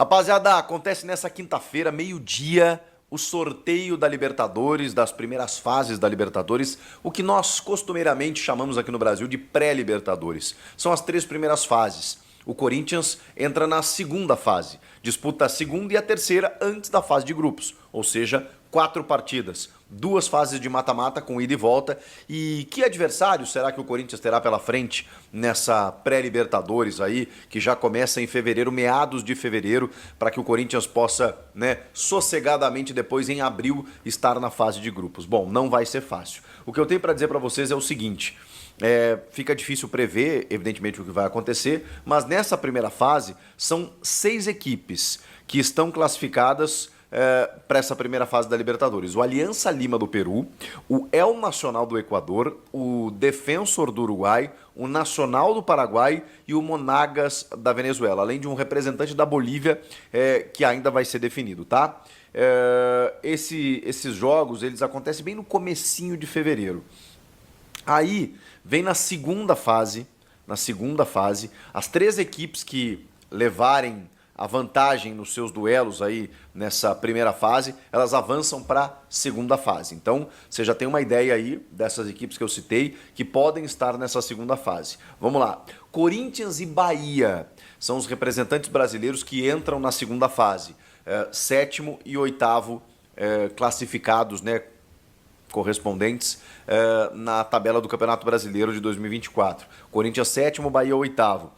Rapaziada, acontece nessa quinta-feira, meio-dia, o sorteio da Libertadores, das primeiras fases da Libertadores, o que nós costumeiramente chamamos aqui no Brasil de pré-Libertadores. São as três primeiras fases. O Corinthians entra na segunda fase, disputa a segunda e a terceira antes da fase de grupos, ou seja, 4 partidas, 2 fases de mata-mata com ida e volta. E que adversário será que o Corinthians terá pela frente nessa pré-Libertadores aí, que já começa em fevereiro, meados de fevereiro, para que o Corinthians possa, sossegadamente depois em abril estar na fase de grupos? Bom, não vai ser fácil. O que eu tenho para dizer para vocês é o seguinte: fica difícil prever, evidentemente, o que vai acontecer, mas nessa primeira fase são 6 equipes que estão classificadas para essa primeira fase da Libertadores. O Aliança Lima do Peru, o El Nacional do Equador, o Defensor do Uruguai, o Nacional do Paraguai e o Monagas da Venezuela, além de um representante da Bolívia que ainda vai ser definido, tá? Esses jogos, eles acontecem bem no comecinho de fevereiro. Aí vem na segunda fase, as 3 equipes que levarem a vantagem nos seus duelos aí nessa primeira fase, elas avançam para a segunda fase. Então, você já tem uma ideia aí dessas equipes que eu citei que podem estar nessa segunda fase. Vamos lá. Corinthians e Bahia são os representantes brasileiros que entram na segunda fase. 7º e 8º classificados, correspondentes na tabela do Campeonato Brasileiro de 2024. Corinthians 7º, Bahia 8º.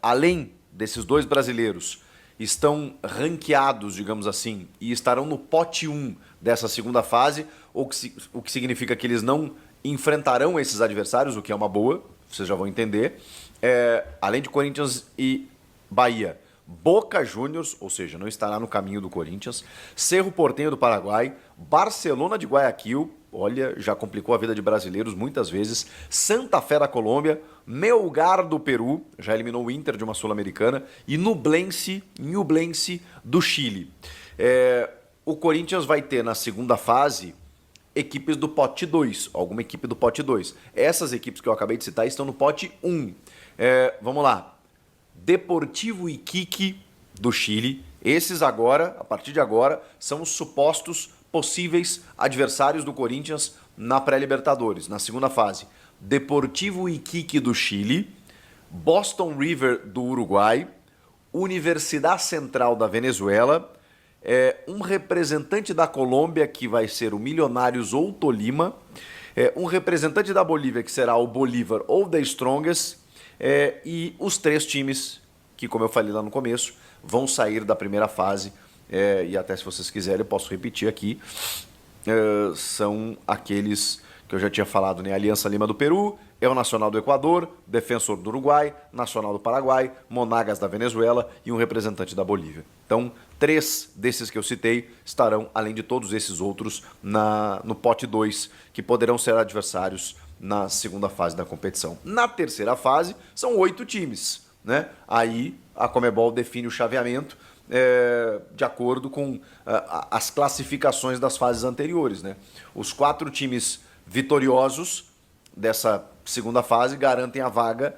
Além desses 2 brasileiros, estão ranqueados, digamos assim, e estarão no pote 1 dessa segunda fase, o que significa que eles não enfrentarão esses adversários, o que é uma boa, vocês já vão entender. Além de Corinthians e Bahia, Boca Juniors, ou seja, não estará no caminho do Corinthians, Cerro Porteño do Paraguai, Barcelona de Guayaquil, olha, já complicou a vida de brasileiros muitas vezes, Santa Fé da Colômbia, Melgar do Peru, já eliminou o Inter de uma Sul-Americana, e Ñublense do Chile. O Corinthians vai ter na segunda fase equipes do pote 2, alguma equipe do pote 2. Essas equipes que eu acabei de citar estão no pote 1. Vamos lá. Deportivo Iquique do Chile. Esses agora, a partir de agora, são os supostos possíveis adversários do Corinthians na pré-Libertadores, na segunda fase. Deportivo Iquique do Chile, Boston River do Uruguai, Universidade Central da Venezuela, um representante da Colômbia que vai ser o Millonarios ou Tolima, um representante da Bolívia que será o Bolívar ou The Strongest, e os 3 times que, como eu falei lá no começo, vão sair da primeira fase, e até se vocês quiserem eu posso repetir aqui, são aqueles que eu já tinha falado, Aliança Lima do Peru, El Nacional do Equador, Defensor do Uruguai, Nacional do Paraguai, Monagas da Venezuela e um representante da Bolívia. Então, 3 desses que eu citei estarão, além de todos esses outros, no pote 2, que poderão ser adversários na segunda fase da competição. Na terceira fase, são 8 times, Aí a Conmebol define o chaveamento de acordo com as classificações das fases anteriores, Os 4 times vitoriosos dessa segunda fase garantem a vaga,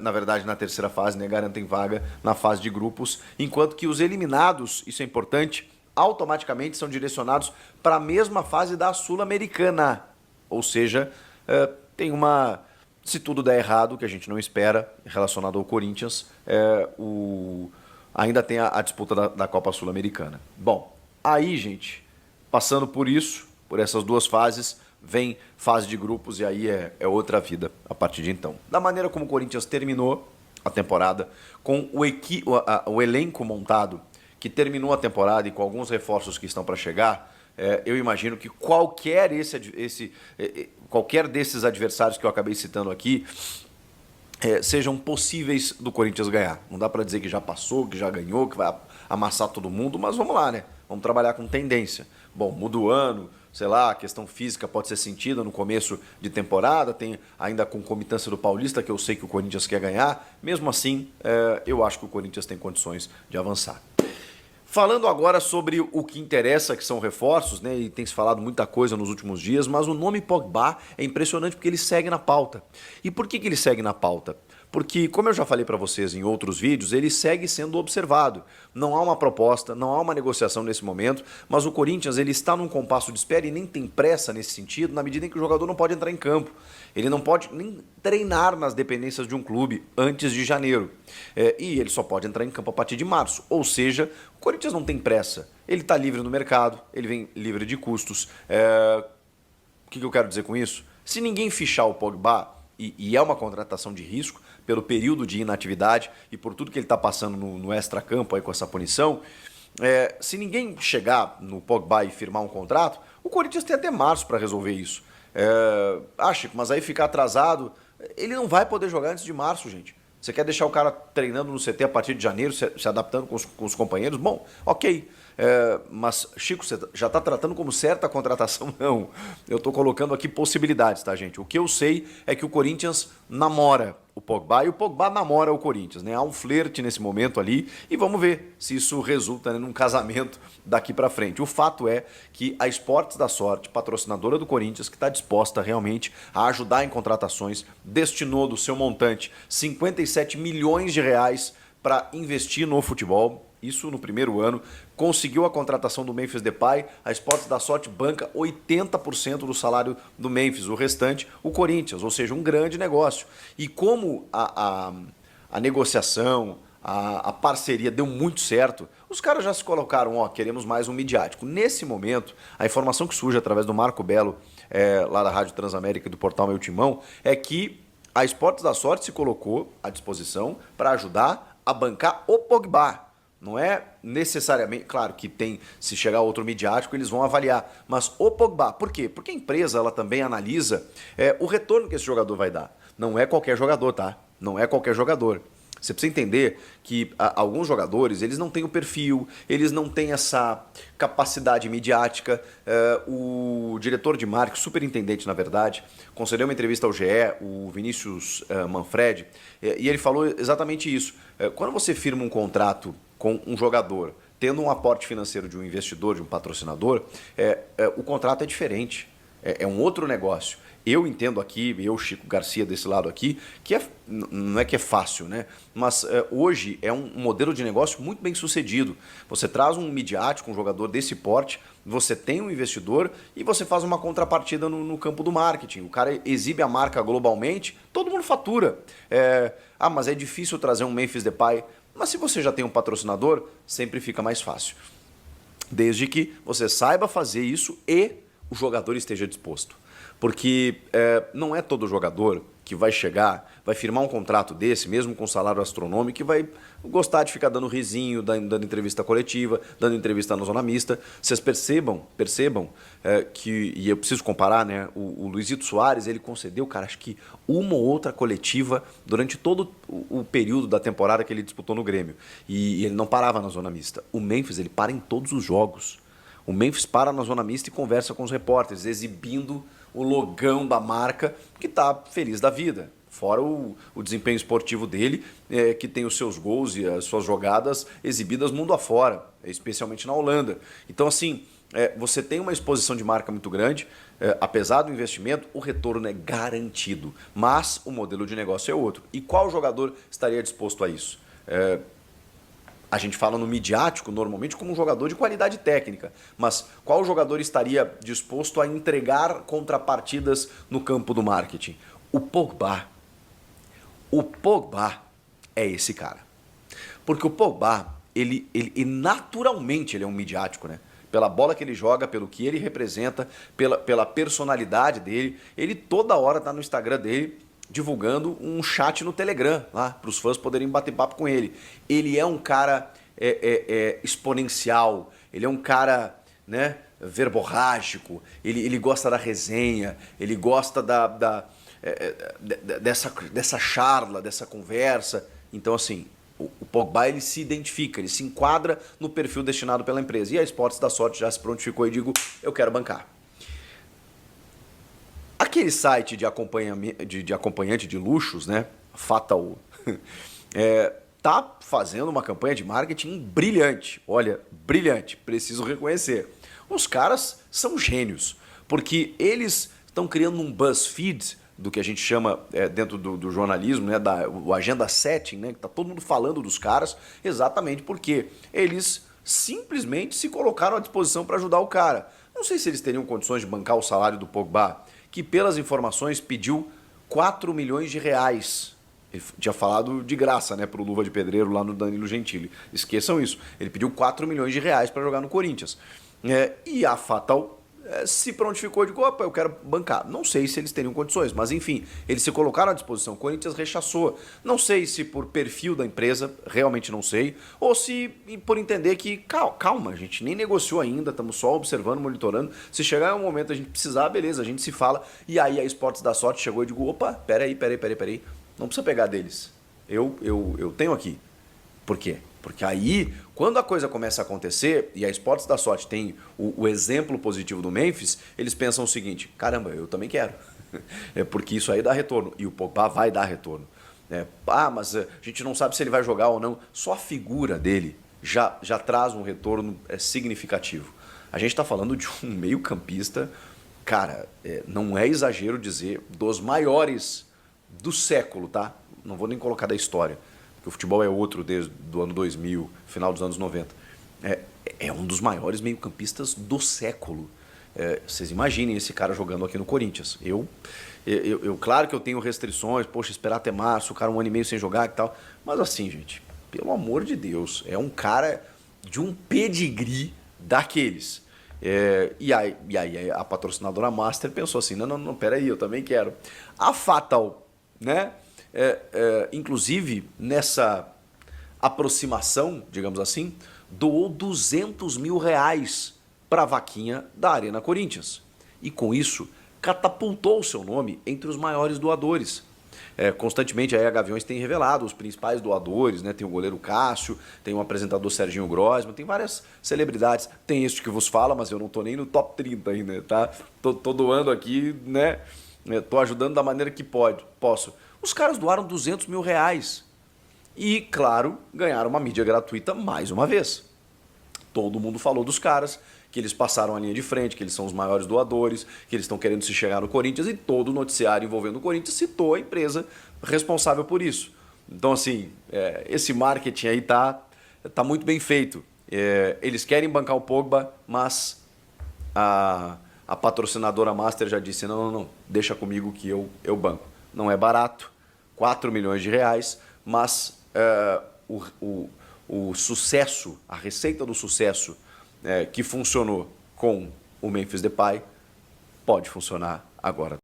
na verdade na terceira fase, garantem vaga na fase de grupos, enquanto que os eliminados, isso é importante, automaticamente são direcionados para a mesma fase da Sul-Americana, ou seja, tem se tudo der errado, que a gente não espera, relacionado ao Corinthians, ainda tem a disputa da Copa Sul-Americana. Bom, aí, gente, passando por isso, por essas 2 fases, vem fase de grupos e aí é outra vida a partir de então. Da maneira como o Corinthians terminou a temporada, com o elenco montado, que terminou a temporada e com alguns reforços que estão para chegar, eu imagino que qualquer desses adversários que eu acabei citando aqui sejam possíveis do Corinthians ganhar. Não dá para dizer que já passou, que já ganhou, que vai amassar todo mundo, mas vamos lá, Vamos trabalhar com tendência. Bom, muda o ano, sei lá, a questão física pode ser sentida no começo de temporada, tem ainda a concomitância do Paulista, que eu sei que o Corinthians quer ganhar. Mesmo assim, eu acho que o Corinthians tem condições de avançar. Falando agora sobre o que interessa, que são reforços, e tem se falado muita coisa nos últimos dias, mas o nome Pogba é impressionante porque ele segue na pauta. E por que ele segue na pauta? Porque, como eu já falei para vocês em outros vídeos, ele segue sendo observado. Não há uma proposta, não há uma negociação nesse momento, mas o Corinthians ele está num compasso de espera e nem tem pressa nesse sentido, na medida em que o jogador não pode entrar em campo. Ele não pode nem treinar nas dependências de um clube antes de janeiro. E ele só pode entrar em campo a partir de março. Ou seja, o Corinthians não tem pressa. Ele está livre no mercado, ele vem livre de custos. O que eu quero dizer com isso? Se ninguém fichar o Pogba, e é uma contratação de risco, pelo período de inatividade e por tudo que ele está passando no extracampo aí com essa punição, se ninguém chegar no Pogba e firmar um contrato, o Corinthians tem até março para resolver isso. Chico, mas aí ficar atrasado, ele não vai poder jogar antes de março, gente. Você quer deixar o cara treinando no CT a partir de janeiro, se adaptando com os companheiros? Bom, ok. Mas, Chico, você já está tratando como certa a contratação? Não. Eu estou colocando aqui possibilidades, tá, gente? O que eu sei é que o Corinthians namora o Pogba e o Pogba namora o Corinthians, né? Há um flerte nesse momento ali e vamos ver se isso resulta, né, num casamento daqui para frente. O fato é que a Esportes da Sorte, patrocinadora do Corinthians, que está disposta realmente a ajudar em contratações, destinou do seu montante 57 milhões de reais para investir no futebol. Isso no primeiro ano, conseguiu a contratação do Memphis Depay, a Esportes da Sorte banca 80% do salário do Memphis, o restante o Corinthians, ou seja, um grande negócio. E como a negociação, a parceria deu muito certo, os caras já se colocaram, queremos mais um midiático. Nesse momento, a informação que surge através do Marco Belo, lá da Rádio Transamérica e do portal Meu Timão, é que a Esportes da Sorte se colocou à disposição para ajudar a bancar o Pogba. Não é necessariamente, claro que tem, se chegar outro midiático, eles vão avaliar. Mas o Pogba, por quê? Porque a empresa ela também analisa o retorno que esse jogador vai dar. Não é qualquer jogador, tá? Não é qualquer jogador. Você precisa entender que alguns jogadores, eles não têm o perfil, eles não têm essa capacidade midiática. O diretor de marketing, superintendente na verdade, concedeu uma entrevista ao GE, o Vinícius Manfredi, e ele falou exatamente isso. Quando você firma um contrato com um jogador, tendo um aporte financeiro de um investidor, de um patrocinador, o contrato é diferente, é um outro negócio. Eu entendo aqui, eu, Chico Garcia, desse lado aqui, que não é que é fácil, né? Mas hoje é um modelo de negócio muito bem sucedido. Você traz um midiático, um jogador desse porte, você tem um investidor e você faz uma contrapartida no campo do marketing. O cara exibe a marca globalmente, todo mundo fatura. Mas é difícil trazer um Memphis Depay. Mas se você já tem um patrocinador, sempre fica mais fácil. Desde que você saiba fazer isso e o jogador esteja disposto. Porque não é todo jogador que vai chegar, vai firmar um contrato desse, mesmo com salário astronômico, que vai gostar de ficar dando risinho, dando entrevista coletiva, dando entrevista na zona mista. Vocês percebam que, e eu preciso comparar, né? O Luizito Soares, ele concedeu, cara, acho que uma ou outra coletiva durante todo o período da temporada que ele disputou no Grêmio. E ele não parava na zona mista. O Memphis, ele para em todos os jogos. O Memphis para na zona mista e conversa com os repórteres, exibindo o logão da marca, que está feliz da vida. Fora o desempenho esportivo dele, que tem os seus gols e as suas jogadas exibidas mundo afora, especialmente na Holanda. Então, assim, você tem uma exposição de marca muito grande, apesar do investimento, o retorno é garantido. Mas o modelo de negócio é outro. E qual jogador estaria disposto a isso? A gente fala no midiático normalmente como um jogador de qualidade técnica, mas qual jogador estaria disposto a entregar contrapartidas no campo do marketing? O Pogba. O Pogba é esse cara. Porque o Pogba, ele naturalmente ele é um midiático, né? Pela bola que ele joga, pelo que ele representa, pela personalidade dele. Ele toda hora está no Instagram dele divulgando um chat no Telegram, lá, para os fãs poderem bater papo com ele. Ele é um cara exponencial, ele é um cara, né, verborrágico, ele gosta da resenha, ele gosta dessa charla, dessa conversa. Então, assim, o Pogba ele se identifica, ele se enquadra no perfil destinado pela empresa. E a Esportes da Sorte já se prontificou e digo, eu quero bancar. Aquele site de acompanhante de luxos, né, Fatal, tá fazendo uma campanha de marketing brilhante. Olha, brilhante, preciso reconhecer. Os caras são gênios, porque eles estão criando um BuzzFeed do que a gente chama dentro do jornalismo, né, o agenda setting, né, que está todo mundo falando dos caras, exatamente porque eles simplesmente se colocaram à disposição para ajudar o cara. Não sei se eles teriam condições de bancar o salário do Pogba, que pelas informações pediu 4 milhões de reais. Ele tinha falado de graça, né, pro Luva de Pedreiro lá no Danilo Gentili. Esqueçam isso. Ele pediu 4 milhões de reais para jogar no Corinthians. E a Fatal se prontificou de opa, eu quero bancar. Não sei se eles teriam condições, mas enfim, eles se colocaram à disposição. O Corinthians rechaçou. Não sei se por perfil da empresa, realmente não sei, ou se por entender que, calma, a gente nem negociou ainda, estamos só observando, monitorando. Se chegar um momento a gente precisar, beleza, a gente se fala. E aí a Esportes da Sorte chegou e digo, opa, peraí, não precisa pegar deles. Eu tenho aqui. Por quê? Porque aí, quando a coisa começa a acontecer, e a Esportes da Sorte tem o exemplo positivo do Memphis, eles pensam o seguinte, caramba, eu também quero. Porque isso aí dá retorno. E o Pogba vai dar retorno. Mas a gente não sabe se ele vai jogar ou não. Só a figura dele já traz um retorno significativo. A gente está falando de um meio-campista, cara, não é exagero dizer, dos maiores do século, tá? Não vou nem colocar da história. Que o futebol é outro desde o ano 2000, final dos anos 90. É um dos maiores meio-campistas do século. Vocês imaginem esse cara jogando aqui no Corinthians. Claro que eu tenho restrições, poxa, esperar até março, o cara 1 ano e meio sem jogar e tal. Mas assim, gente, pelo amor de Deus, é um cara de um pedigree daqueles. E aí a patrocinadora Master pensou assim, não, peraí, eu também quero. A Fatal, né? Inclusive, nessa aproximação, digamos assim, doou 200 mil reais para a vaquinha da Arena Corinthians. E com isso, catapultou o seu nome entre os maiores doadores. Constantemente a Gaviões tem revelado os principais doadores, né? Tem o goleiro Cássio, tem o apresentador Serginho Grossman, tem várias celebridades. Tem este que vos fala, mas eu não tô nem no top 30 ainda, tá? Tô doando aqui, né? Tô ajudando da maneira que posso. Os caras doaram 200 mil reais. E, claro, ganharam uma mídia gratuita mais uma vez. Todo mundo falou dos caras, que eles passaram a linha de frente, que eles são os maiores doadores, que eles estão querendo se chegar no Corinthians, e todo o noticiário envolvendo o Corinthians citou a empresa responsável por isso. Então, assim, esse marketing aí tá muito bem feito. Eles querem bancar o Pogba, mas a patrocinadora Master já disse, não, deixa comigo que eu banco. Não é barato, 4 milhões de reais, mas o sucesso, a receita do sucesso que funcionou com o Memphis Depay pode funcionar agora.